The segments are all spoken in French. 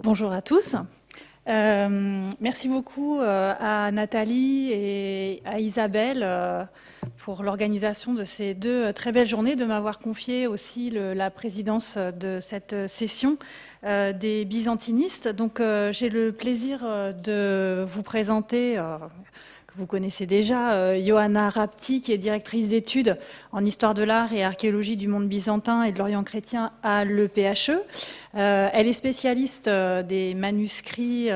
Bonjour à tous. Merci beaucoup à Nathalie et à Isabelle pour l'organisation de ces deux très belles journées, de m'avoir confié aussi la présidence de cette session des byzantinistes. Donc j'ai le plaisir de vous présenter, que vous connaissez déjà, Ioanna Rapti, qui est directrice d'études en histoire de l'art et archéologie du monde byzantin et de l'Orient chrétien à l'EPHE. Elle est spécialiste des manuscrits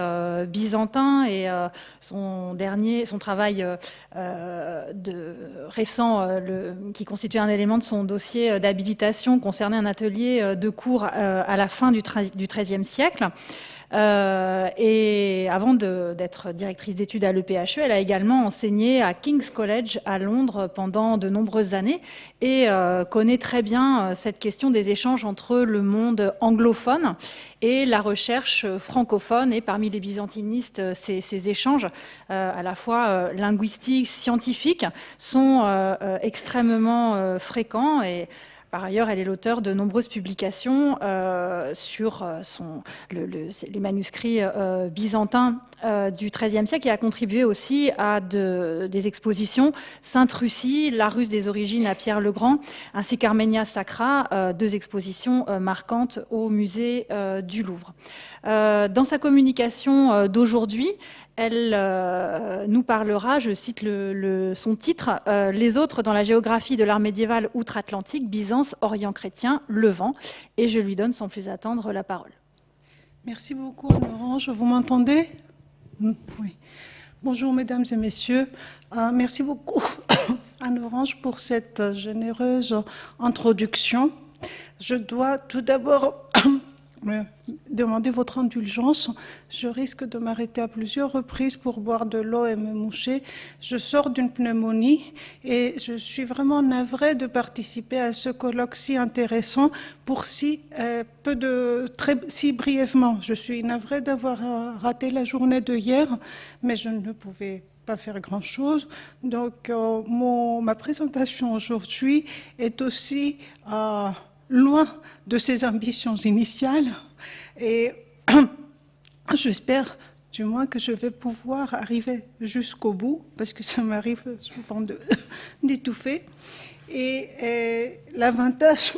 byzantins et son travail récent, qui constitue un élément de son dossier d'habilitation, concernait un atelier de cours à la fin du XIIIe siècle. Et avant d'être directrice d'études à l'EPHE, elle a également enseigné à King's College à Londres pendant de nombreuses années et connaît très bien cette question des échanges entre le monde anglophone et la recherche francophone. Et parmi les byzantinistes, ces échanges, à la fois linguistiques, scientifiques, sont extrêmement fréquents. Et par ailleurs, elle est l'auteur de nombreuses publications sur les manuscrits byzantins du XIIIe siècle et a contribué aussi à des expositions Sainte-Russie, la Russe des origines à Pierre-le-Grand, ainsi qu'Armenia Sacra, deux expositions marquantes au musée du Louvre. Dans sa communication d'aujourd'hui, elle nous parlera, je cite son titre, « Les autres dans la géographie de l'art médiéval outre-Atlantique, Byzance, Orient chrétien, Levant ». Et je lui donne sans plus attendre la parole. Merci beaucoup, Anne-Orange. Vous m'entendez? Oui. Bonjour, mesdames et messieurs. Merci beaucoup, Anne-Orange, pour cette généreuse introduction. Je dois tout d'abord demander votre indulgence. Je risque de m'arrêter à plusieurs reprises pour boire de l'eau et me moucher. Je sors d'une pneumonie et je suis vraiment navrée de participer à ce colloque si intéressant pour si brièvement. Je suis navrée d'avoir raté la journée de hier, mais je ne pouvais pas faire grand-chose. Donc, ma présentation aujourd'hui est aussi loin de ses ambitions initiales et j'espère du moins que je vais pouvoir arriver jusqu'au bout parce que ça m'arrive souvent d'étouffer et l'avantage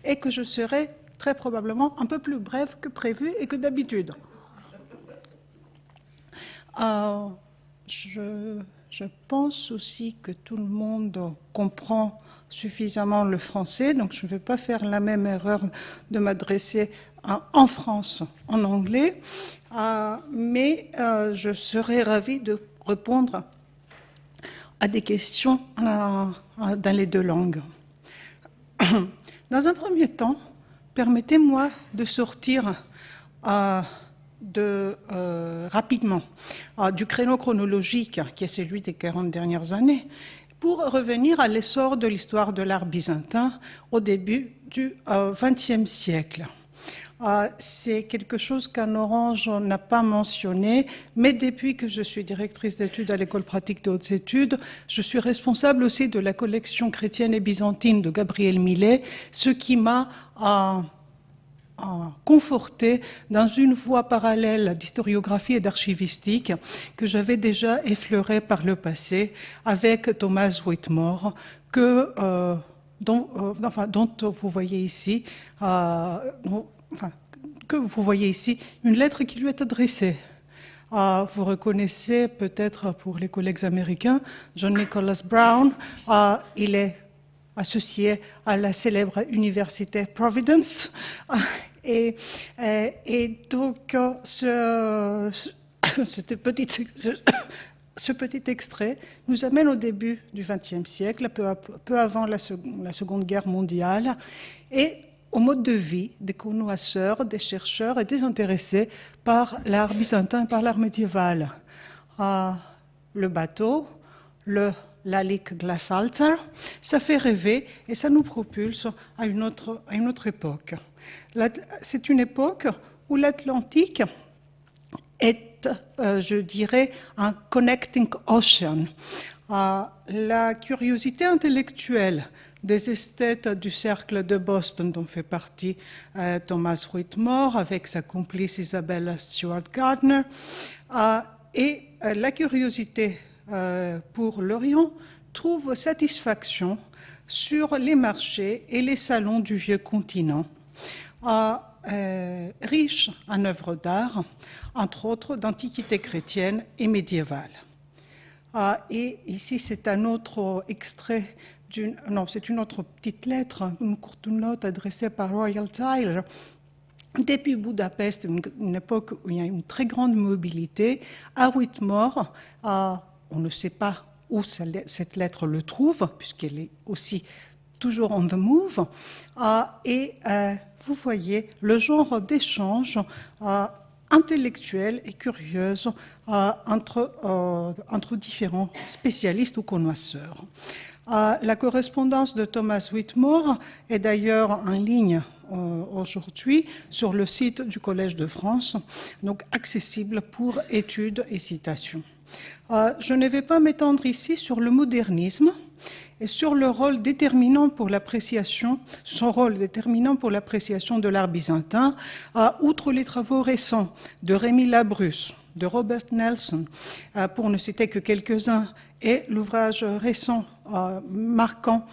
est que je serai très probablement un peu plus brève que prévu et que d'habitude. Je pense aussi que tout le monde comprend suffisamment le français, donc je ne vais pas faire la même erreur de m'adresser en France en anglais, mais je serai ravie de répondre à des questions dans les deux langues. Dans un premier temps, permettez-moi de sortir rapidement du créneau chronologique qui est celui des 40 dernières années pour revenir à l'essor de l'histoire de l'art byzantin au début du XXe siècle. C'est quelque chose qu'Anne-Orange n'a pas mentionné, mais depuis que je suis directrice d'études à l'École pratique de hautes études, je suis responsable aussi de la collection chrétienne et byzantine de Gabriel Millet, ce qui m'a conforté dans une voie parallèle d'historiographie et d'archivistique que j'avais déjà effleurée par le passé avec Thomas Whitmore, dont vous voyez ici, une lettre qui lui est adressée. Vous reconnaissez peut-être pour les collègues américains John Nicholas Brown. Il est associé à la célèbre université Providence. Et donc, ce petit extrait nous amène au début du XXe siècle, peu avant la Seconde Guerre mondiale, et au mode de vie des connoisseurs, des chercheurs et des intéressés par l'art byzantin et par l'art médiéval. Le bateau, l'Alik Glassalzer, ça fait rêver et ça nous propulse à une autre époque. C'est une époque où l'Atlantique est, je dirais, un connecting ocean. La curiosité intellectuelle des esthètes du cercle de Boston dont fait partie Thomas Whitmore avec sa complice Isabella Stewart Gardner. Et la curiosité pour l'Orient trouve satisfaction sur les marchés et les salons du vieux continent, riches en œuvres d'art, entre autres d'antiquité chrétienne et médiévale. Et ici, c'est un autre extrait c'est une autre petite lettre, une courte note adressée par Royal Tyler depuis Budapest, une époque où il y a une très grande mobilité, à Whitmore. On ne sait pas où cette lettre le trouve, puisqu'elle est aussi toujours on the move. Et vous voyez le genre d'échange intellectuelle et curieuse entre différents spécialistes ou connoisseurs. La correspondance de Thomas Whitmore est d'ailleurs en ligne aujourd'hui sur le site du Collège de France, donc accessible pour études et citations. Je ne vais pas m'étendre ici sur le modernisme et sur le rôle déterminant pour l'appréciation, son rôle déterminant pour l'appréciation de l'art byzantin, outre les travaux récents de Rémy Labrusse, de Robert Nelson, pour ne citer que quelques-uns, et l'ouvrage récent marquant,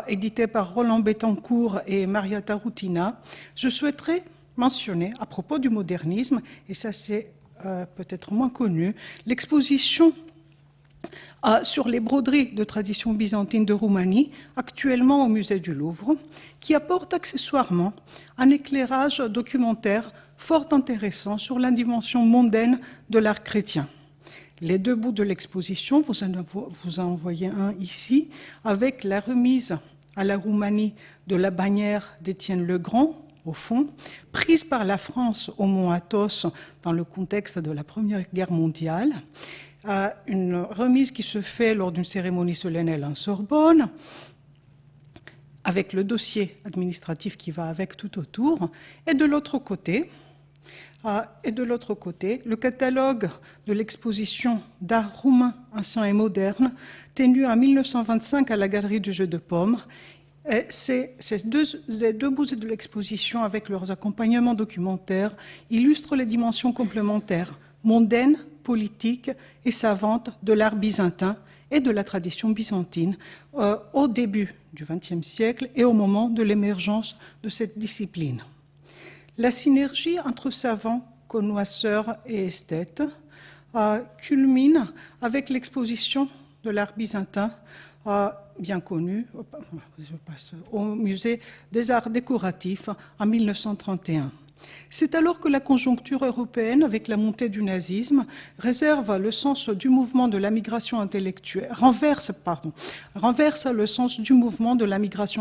édité par Roland Bettencourt et Maria Taroutina, je souhaiterais mentionner, à propos du modernisme, et ça c'est peut-être moins connu, l'exposition sur les broderies de tradition byzantine de Roumanie, actuellement au musée du Louvre, qui apporte accessoirement un éclairage documentaire fort intéressant sur la dimension mondaine de l'art chrétien. Les deux bouts de l'exposition, vous en envoyez un ici, avec la remise à la Roumanie de la bannière d'Étienne le Grand, au fond, prise par la France au mont Athos dans le contexte de la Première Guerre mondiale, une remise qui se fait lors d'une cérémonie solennelle en Sorbonne, avec le dossier administratif qui va avec tout autour, et de l'autre côté, le catalogue de l'exposition d'art roumain ancien et moderne, tenue en 1925 à la Galerie du Jeu de Paume. Ces deux bouts de l'exposition, avec leurs accompagnements documentaires, illustrent les dimensions complémentaires, mondaines, politiques et savantes de l'art byzantin et de la tradition byzantine au début du XXe siècle et au moment de l'émergence de cette discipline. La synergie entre savants, connoisseurs et esthètes culmine avec l'exposition de l'art byzantin bien connu au musée des arts décoratifs en 1931. C'est alors que la conjoncture européenne, avec la montée du nazisme, renverse le sens du mouvement de la migration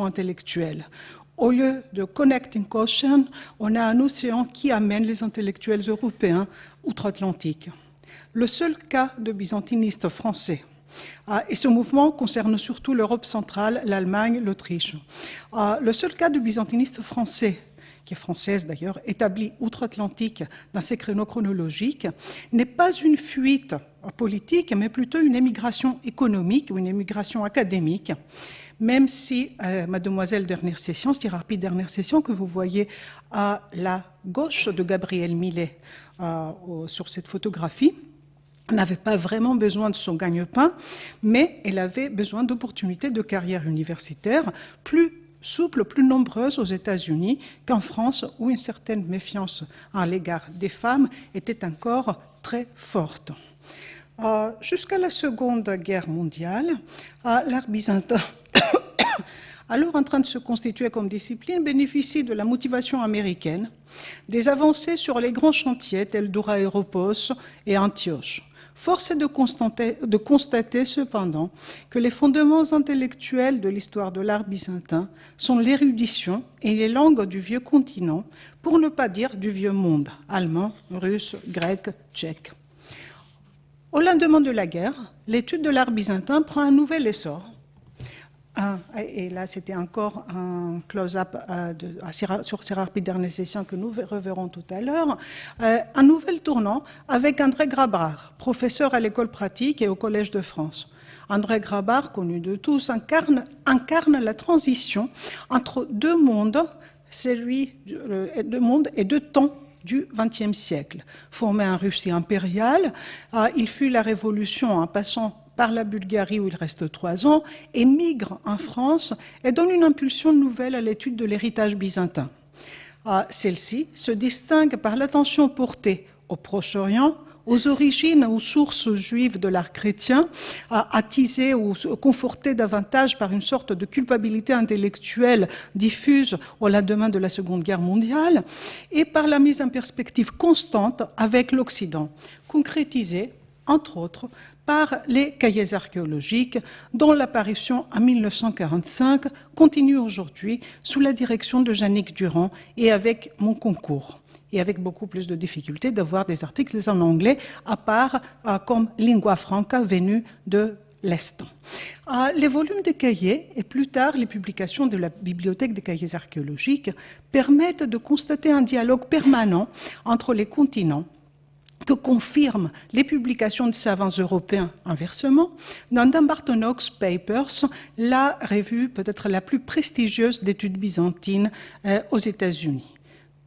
intellectuelle. Au lieu de connecting ocean, on a un océan qui amène les intellectuels européens outre-Atlantique. Le seul cas de byzantiniste français, et ce mouvement concerne surtout l'Europe centrale, l'Allemagne, l'Autriche. Le seul cas de byzantiniste français, qui est française d'ailleurs, établie outre-Atlantique dans ses créneaux chronologiques, n'est pas une fuite politique, mais plutôt une émigration économique ou une émigration académique, même si Mademoiselle dernière session, Stirarpi dernière session, que vous voyez à la gauche de Gabriel Millet sur cette photographie, n'avait pas vraiment besoin de son gagne-pain, mais elle avait besoin d'opportunités de carrière universitaire plus souples, plus nombreuses aux États-Unis qu'en France, où une certaine méfiance à l'égard des femmes était encore très forte. Jusqu'à la Seconde Guerre mondiale, l'art byzantin, alors en train de se constituer comme discipline, bénéficie de la motivation américaine, des avancées sur les grands chantiers tels d'Ouraéropos et Antioche. Force est de constater cependant que les fondements intellectuels de l'histoire de l'art byzantin sont l'érudition et les langues du vieux continent, pour ne pas dire du vieux monde, allemand, russe, grec, tchèque. Au lendemain de la guerre, l'étude de l'art byzantin prend un nouvel essor. Et là, c'était encore un close-up sur Stirarpi dernière session que nous reverrons tout à l'heure. Un nouvel tournant avec André Grabar, professeur à l'école pratique et au Collège de France. André Grabar, connu de tous, incarne la transition entre deux mondes, celui de monde et deux temps du XXe siècle. Formé en Russie impériale, il fuit la Révolution en passant par la Bulgarie où il reste 3 ans, émigre en France et donne une impulsion nouvelle à l'étude de l'héritage byzantin. Celle-ci se distingue par l'attention portée au Proche-Orient, aux origines, aux sources juives de l'art chrétien, attisées ou confortées davantage par une sorte de culpabilité intellectuelle diffuse au lendemain de la Seconde Guerre mondiale, et par la mise en perspective constante avec l'Occident, concrétisée, entre autres, par les cahiers archéologiques, dont l'apparition en 1945 continue aujourd'hui sous la direction de Jannick Durand et avec mon concours. Et avec beaucoup plus de difficultés d'avoir des articles en anglais, à part comme lingua franca venue de l'Est. Les volumes de cahiers et plus tard les publications de la Bibliothèque des cahiers archéologiques permettent de constater un dialogue permanent entre les continents que confirment les publications de savants européens inversement dans Dumbarton Oaks Papers, la revue peut-être la plus prestigieuse d'études byzantines aux États-Unis.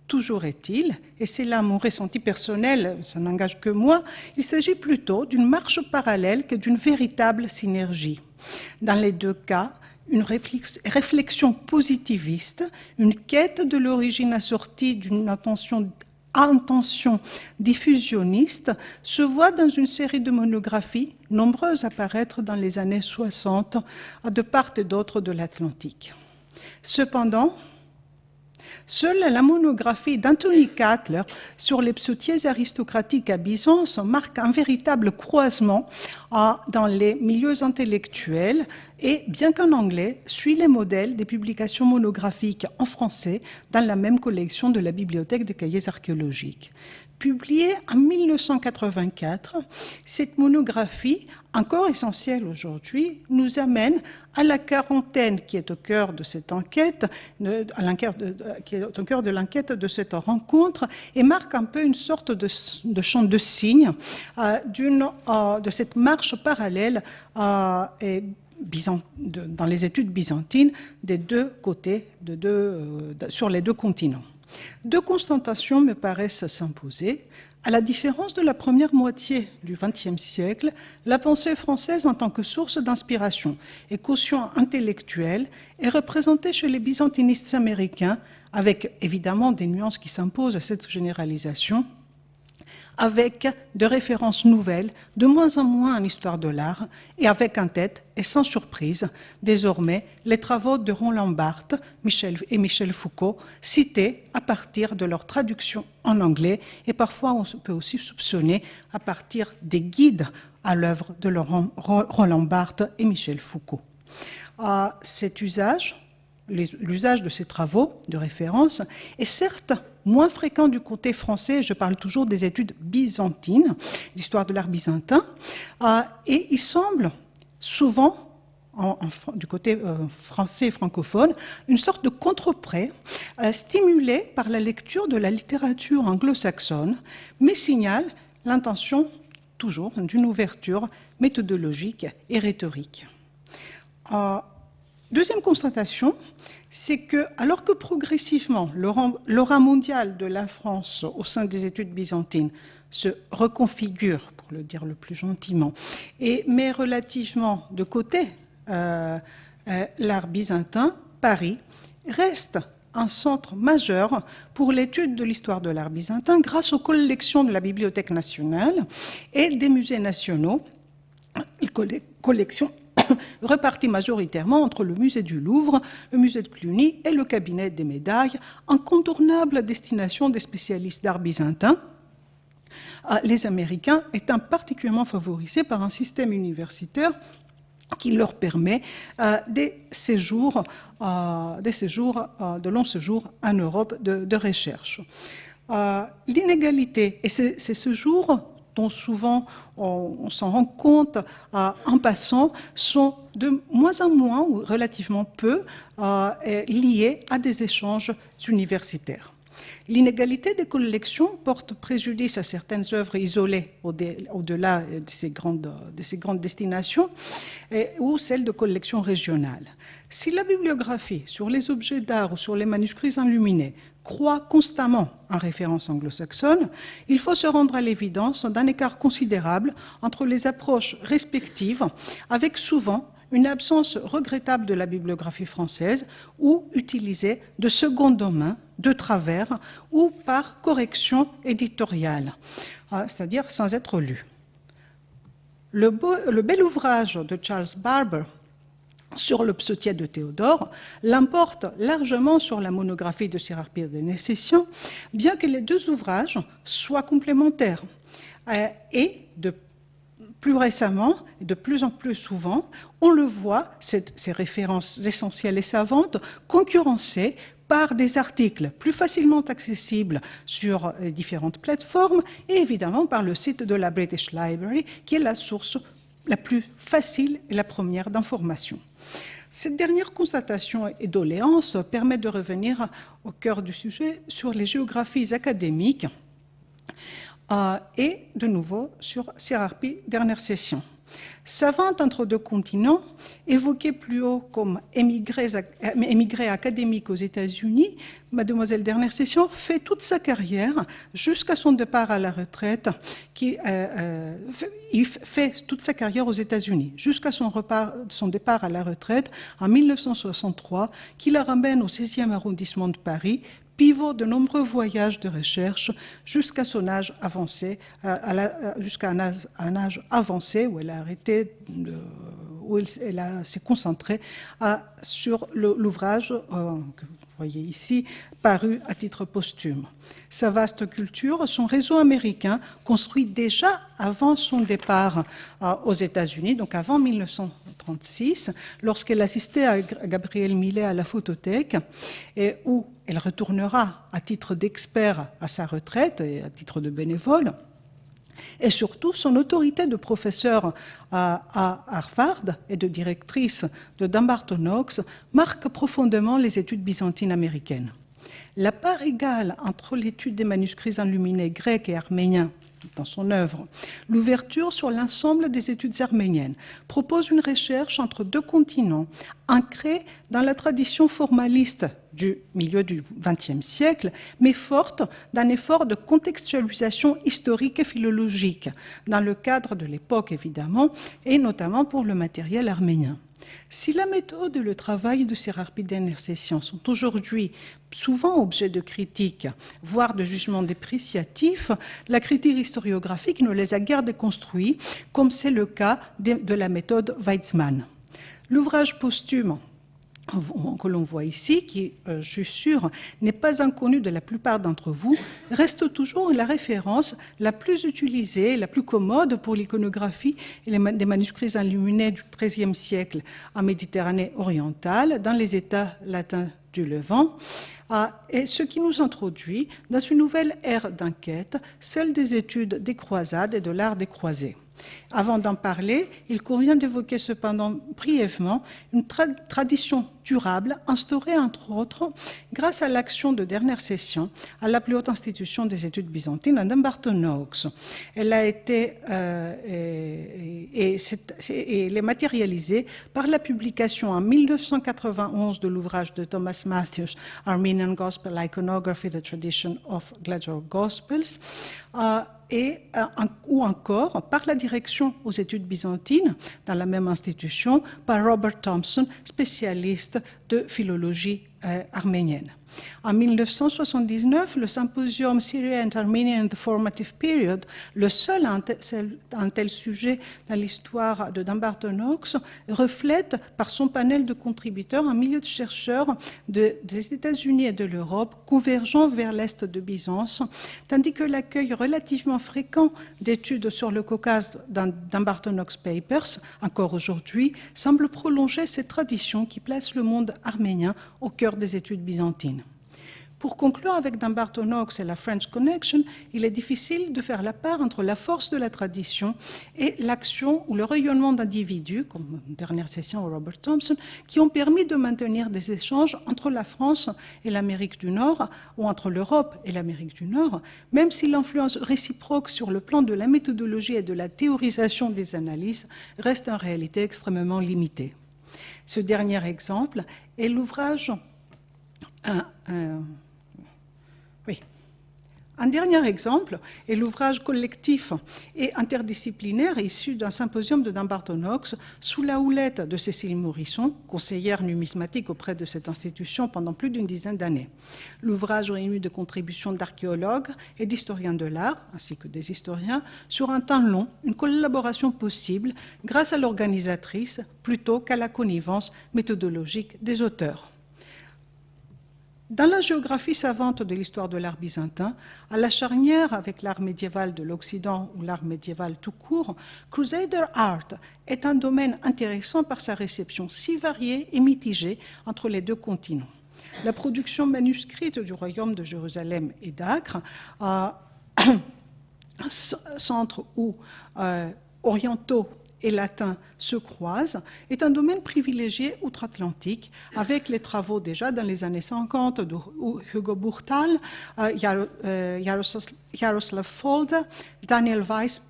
Toujours est-il, et c'est là mon ressenti personnel, ça n'engage que moi, il s'agit plutôt d'une marche parallèle que d'une véritable synergie. Dans les deux cas, une réflexion positiviste, une quête de l'origine assortie d'une intention diffusionniste se voit dans une série de monographies, nombreuses à paraître dans les années 60, de part et d'autre de l'Atlantique. Cependant, seule la monographie d'Anthony Katler sur les psautiers aristocratiques à Byzance marque un véritable croisement dans les milieux intellectuels et, bien qu'en anglais, suit les modèles des publications monographiques en français dans la même collection de la Bibliothèque des cahiers archéologiques. Publiée en 1984, cette monographie, encore essentielle aujourd'hui, nous amène à la quarantaine qui est au cœur de cette enquête, qui est au cœur de l'enquête de cette rencontre, et marque un peu une sorte de champ de signe de cette marche parallèle dans les études byzantines des deux côtés, sur les deux continents. Deux constatations me paraissent s'imposer. À la différence de la première moitié du XXe siècle, la pensée française en tant que source d'inspiration et quotient intellectuel est représentée chez les byzantinistes américains, avec évidemment des nuances qui s'imposent à cette généralisation, avec de références nouvelles, de moins en moins en histoire de l'art, et avec en tête, et sans surprise, désormais, les travaux de Roland Barthes et Michel Foucault, cités à partir de leur traduction en anglais, et parfois on peut aussi soupçonner à partir des guides à l'œuvre de Roland Barthes et Michel Foucault. Cet usage, l'usage de ces travaux de référence, est certes moins fréquent du côté français, je parle toujours des études byzantines, d'histoire de l'art byzantin, et il semble souvent, du côté français et francophone, une sorte de contre-prêt stimulé par la lecture de la littérature anglo-saxonne, mais signale l'intention toujours d'une ouverture méthodologique et rhétorique. Deuxième constatation, c'est que, alors que progressivement l'aura mondial de la France au sein des études byzantines se reconfigure, pour le dire le plus gentiment, et met relativement de côté l'art byzantin, Paris reste un centre majeur pour l'étude de l'histoire de l'art byzantin grâce aux collections de la Bibliothèque nationale et des musées nationaux, collections repartis majoritairement entre le musée du Louvre, le musée de Cluny et le cabinet des médailles, incontournable destination des spécialistes d'art byzantin, les Américains étant particulièrement favorisés par un système universitaire qui leur permet des longs séjours en Europe de recherche. L'inégalité, et c'est ce jour dont souvent on s'en rend compte en passant, sont de moins en moins ou relativement peu liés à des échanges universitaires. L'inégalité des collections porte préjudice à certaines œuvres isolées au-delà de ces grandes destinations ou celles de collections régionales. Si la bibliographie sur les objets d'art ou sur les manuscrits enluminés croît constamment en référence anglo-saxonne, il faut se rendre à l'évidence d'un écart considérable entre les approches respectives, avec souvent une absence regrettable de la bibliographie française ou utilisée de seconde main, de travers ou par correction éditoriale, c'est-à-dire sans être lue. Le bel ouvrage de Charles Barber sur le psautier de Théodore l'emporte largement sur la monographie de Sir Harpy de Necessian, bien que les deux ouvrages soient complémentaires. Et plus récemment, et de plus en plus souvent, on le voit, ces références essentielles et savantes, concurrencées par des articles plus facilement accessibles sur différentes plateformes et évidemment par le site de la British Library, qui est la source la plus facile et la première d'information. Cette dernière constatation et doléance permet de revenir au cœur du sujet sur les géographies académiques et de nouveau sur Sir Harpy, dernière session. Savante entre deux continents, évoquée plus haut comme émigrée académique aux États-Unis, Mademoiselle Dernière Session fait toute sa carrière jusqu'à son départ à la retraite, il fait toute sa carrière aux États-Unis, jusqu'à son départ à la retraite en 1963, qui la ramène au 16e arrondissement de Paris, pivot de nombreux voyages de recherche jusqu'à son âge avancé, jusqu'à un âge avancé où elle a arrêté, où elle s'est concentrée sur l'ouvrage que vous voyez ici, paru à titre posthume. Sa vaste culture, son réseau américain, construit déjà avant son départ aux États-Unis, donc avant 1936, lorsqu'elle assistait à Gabriel Millet à la photothèque, et où elle retournera à titre d'expert à sa retraite et à titre de bénévole. Et surtout, son autorité de professeur à Harvard et de directrice de Dumbarton Oaks marque profondément les études byzantines américaines. La part égale entre l'étude des manuscrits enluminés grecs et arméniens dans son œuvre, l'ouverture sur l'ensemble des études arméniennes, propose une recherche entre deux continents, ancrée dans la tradition formaliste du milieu du XXe siècle, mais forte d'un effort de contextualisation historique et philologique, dans le cadre de l'époque évidemment, et notamment pour le matériel arménien. Si la méthode et le travail de Sir Harpy Dernière Session sont aujourd'hui souvent objets de critique, voire de jugement dépréciatif, la critique historiographique ne les a guère déconstruits, comme c'est le cas de la méthode Weizmann. L'ouvrage posthume que l'on voit ici, qui, je suis sûre, n'est pas inconnu de la plupart d'entre vous, reste toujours la référence la plus utilisée, la plus commode pour l'iconographie des manuscrits enluminés du XIIIe siècle en Méditerranée orientale, dans les États latins du Levant, et ce qui nous introduit dans une nouvelle ère d'enquête, celle des études des croisades et de l'art des croisés. Avant d'en parler, il convient d'évoquer cependant brièvement une tradition durable instaurée entre autres grâce à l'action de Dernière Session à la plus haute institution des études byzantines à Dumbarton Oaks. Elle a été elle est matérialisée par la publication en 1991 de l'ouvrage de Thomas Matthews, Armenian Gospel Iconography, The Tradition of Glagor Gospels, ou encore par la direction aux études byzantines, dans la même institution, par Robert Thompson, spécialiste de philologie arménienne. En 1979, le symposium Syria and Armenia in the Formative Period, le seul à un tel sujet dans l'histoire de Dumbarton Oaks, reflète par son panel de contributeurs un milieu de chercheurs des États-Unis et de l'Europe convergeant vers l'Est de Byzance, tandis que l'accueil relativement fréquent d'études sur le Caucase dans Dumbarton Oaks Papers, encore aujourd'hui, semble prolonger cette tradition qui place le monde arménien au cœur des études byzantines. Pour conclure avec Dumbarton Oaks et la French Connection, il est difficile de faire la part entre la force de la tradition et l'action ou le rayonnement d'individus, comme dernière session Robert Thompson, qui ont permis de maintenir des échanges entre la France et l'Amérique du Nord, ou entre l'Europe et l'Amérique du Nord, même si l'influence réciproque sur le plan de la méthodologie et de la théorisation des analyses reste en réalité extrêmement limitée. Ce dernier exemple est l'ouvrage... Un dernier exemple est l'ouvrage collectif et interdisciplinaire issu d'un symposium de Dumbarton Oaks sous la houlette de Cécile Morisson, conseillère numismatique auprès de cette institution pendant plus d'une dizaine d'années. L'ouvrage réunit de contributions d'archéologues et d'historiens de l'art, ainsi que des historiens, sur un temps long, une collaboration possible grâce à l'organisatrice plutôt qu'à la connivence méthodologique des auteurs. Dans la géographie savante de l'histoire de l'art byzantin, à la charnière avec l'art médiéval de l'Occident ou l'art médiéval tout court, Crusader Art est un domaine intéressant par sa réception si variée et mitigée entre les deux continents. La production manuscrite du royaume de Jérusalem et d'Acre, centre où orientaux et latins se croisent, est un domaine privilégié outre-Atlantique, avec les travaux déjà dans les années 50 de Hugo Burtal, Jaroslav Folda, Daniel Weiss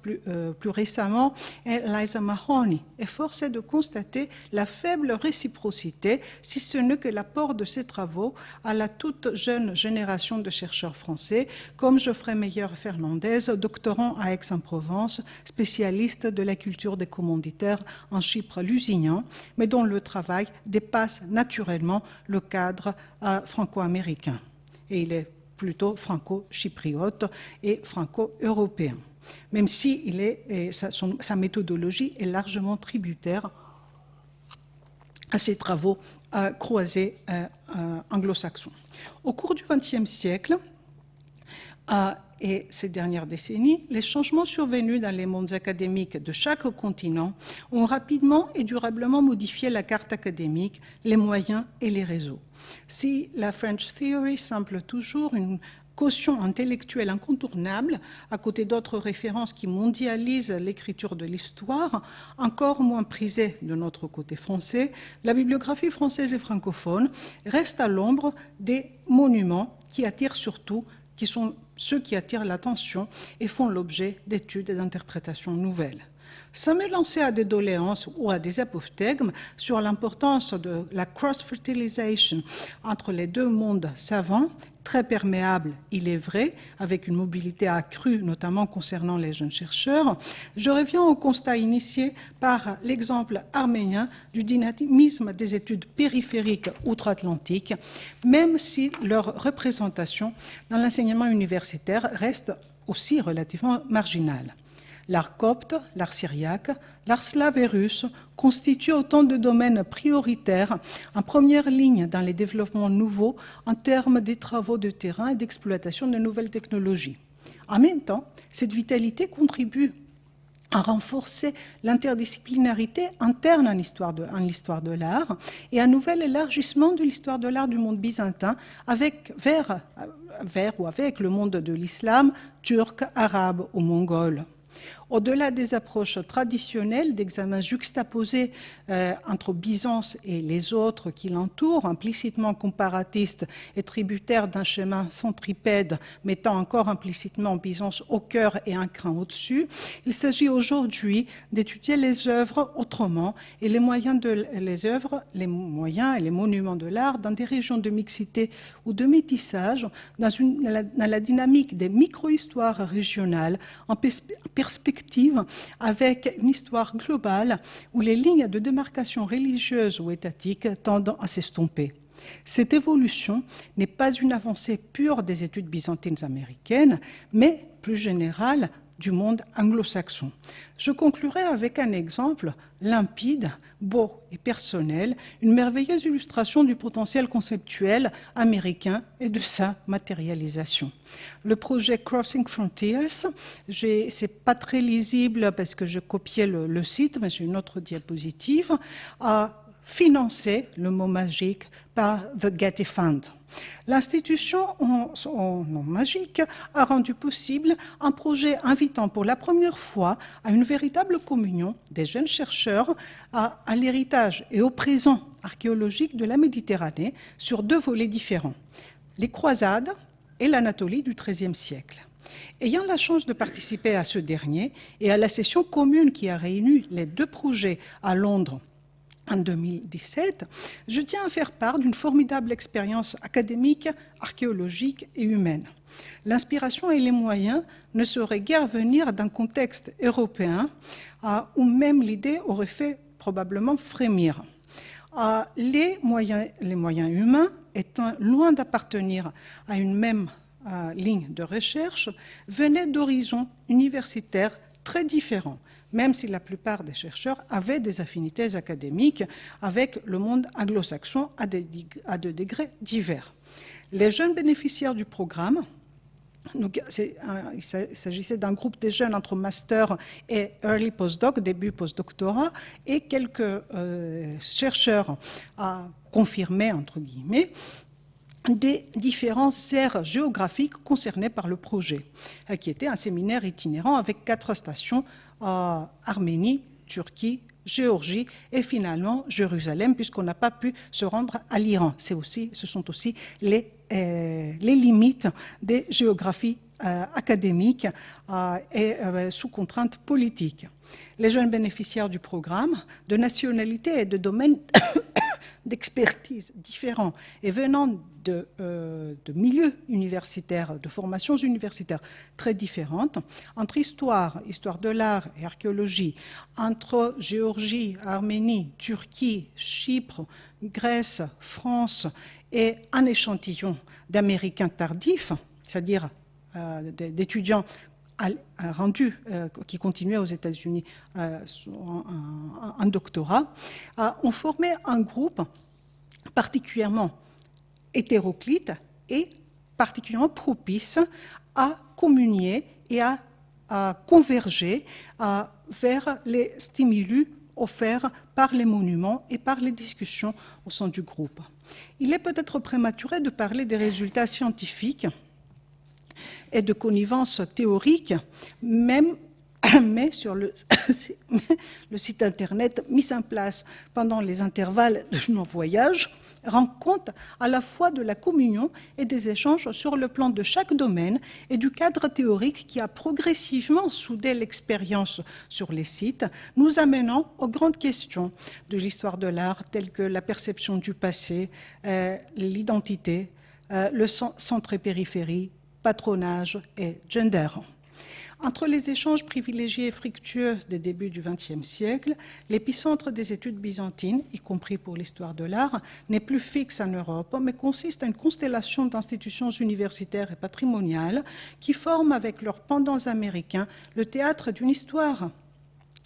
plus récemment et Liza Mahoney. Et force est de constater la faible réciprocité, si ce n'est que l'apport de ces travaux à la toute jeune génération de chercheurs français, comme Geoffrey Meyer-Fernandez, doctorant à Aix-en-Provence, spécialiste de la culture des commanditaires en Chypre lusignan, mais dont le travail dépasse naturellement le cadre franco-américain. Et il est plutôt franco-chypriote et franco-européen, même si sa méthodologie est largement tributaire à ses travaux croisés anglo-saxons. Au cours du XXe siècle, et ces dernières décennies, les changements survenus dans les mondes académiques de chaque continent ont rapidement et durablement modifié la carte académique, les moyens et les réseaux. Si la French Theory semble toujours une caution intellectuelle incontournable, à côté d'autres références qui mondialisent l'écriture de l'histoire, encore moins prisée de notre côté français, la bibliographie française et francophone reste à l'ombre des monuments qui attirent surtout, qui sont ceux qui attirent l'attention et font l'objet d'études et d'interprétations nouvelles. Sans me lancer à des doléances ou à des apophthegmes sur l'importance de la cross-fertilisation entre les deux mondes savants, très perméable, il est vrai, avec une mobilité accrue, notamment concernant les jeunes chercheurs, je reviens au constat initié par l'exemple arménien du dynamisme des études périphériques outre-Atlantique, même si leur représentation dans l'enseignement universitaire reste aussi relativement marginale. L'art copte, l'art syriaque, l'art slave et russe constituent autant de domaines prioritaires en première ligne dans les développements nouveaux en termes des travaux de terrain et d'exploitation de nouvelles technologies. En même temps, cette vitalité contribue à renforcer l'interdisciplinarité interne en l'histoire de l'art et un nouvel élargissement de l'histoire de l'art du monde byzantin vers ou avec le monde de l'islam, turc, arabe ou mongol. Au-delà des approches traditionnelles d'examen juxtaposé entre Byzance et les autres qui l'entourent, implicitement comparatistes et tributaires d'un schéma centripède mettant encore implicitement Byzance au cœur et un cran au-dessus, il s'agit aujourd'hui d'étudier les œuvres autrement et les moyens et les monuments de l'art dans des régions de mixité ou de métissage, dans la dynamique des micro-histoires régionales en perspective avec une histoire globale où les lignes de démarcation religieuse ou étatique tendent à s'estomper. Cette évolution n'est pas une avancée pure des études byzantines américaines, mais plus générale du monde anglo-saxon. Je conclurai avec un exemple limpide, beau et personnel, une merveilleuse illustration du potentiel conceptuel américain et de sa matérialisation. Le projet Crossing Frontiers, c'est pas très lisible parce que je copiais le site, mais j'ai une autre diapositive, financé, le mot magique, par The Getty Fund. L'institution, en son nom magique, a rendu possible un projet invitant pour la première fois à une véritable communion des jeunes chercheurs à l'héritage et au présent archéologique de la Méditerranée sur 2 volets différents, les croisades et l'Anatolie du XIIIe siècle. Ayant la chance de participer à ce dernier et à la session commune qui a réuni les 2 projets à Londres en 2017, je tiens à faire part d'une formidable expérience académique, archéologique et humaine. L'inspiration et les moyens ne sauraient guère venir d'un contexte européen où même l'idée aurait fait probablement frémir. Les moyens humains étant loin d'appartenir à une même ligne de recherche, venaient d'horizons universitaires très différents, même si la plupart des chercheurs avaient des affinités académiques avec le monde anglo-saxon à des degrés divers. Les jeunes bénéficiaires du programme, il s'agissait d'un groupe de jeunes entre master et early postdoc, début postdoctorat, et quelques chercheurs confirmés, entre guillemets, des différentes aires géographiques concernées par le projet, qui était un séminaire itinérant avec 4 stations, Arménie, Turquie, Géorgie et finalement Jérusalem, puisqu'on n'a pas pu se rendre à l'Iran. Ce sont aussi les limites des géographies académiques et sous contraintes politiques. Les jeunes bénéficiaires du programme, de nationalités et de domaines d'expertise différents et venant de milieux universitaires, de formations universitaires très différentes, entre histoire de l'art et archéologie, entre Géorgie, Arménie, Turquie, Chypre, Grèce, France et un échantillon d'Américains tardifs, c'est-à-dire d'étudiants rendus, qui continuaient aux États-Unis un doctorat, ont formé un groupe particulièrement hétéroclite et particulièrement propice à communier et à converger vers les stimuli offerts par les monuments et par les discussions au sein du groupe. Il est peut-être prématuré de parler des résultats scientifiques et de connivence théorique, mais sur le site internet mis en place pendant les intervalles de nos voyages rend compte à la fois de la communion et des échanges sur le plan de chaque domaine et du cadre théorique qui a progressivement soudé l'expérience sur les sites, nous amenant aux grandes questions de l'histoire de l'art telles que la perception du passé, l'identité, le centre et périphérie, patronage et gender. Entre les échanges privilégiés et fructueux des débuts du XXe siècle, l'épicentre des études byzantines, y compris pour l'histoire de l'art, n'est plus fixe en Europe, mais consiste à une constellation d'institutions universitaires et patrimoniales qui forment avec leurs pendants américains le théâtre d'une histoire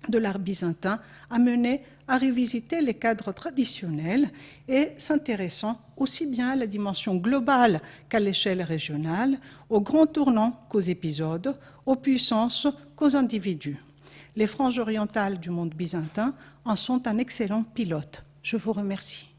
de l'art byzantin amené à revisiter les cadres traditionnels et s'intéressant aussi bien à la dimension globale qu'à l'échelle régionale, aux grands tournants qu'aux épisodes, aux puissances qu'aux individus. Les franges orientales du monde byzantin en sont un excellent pilote. Je vous remercie.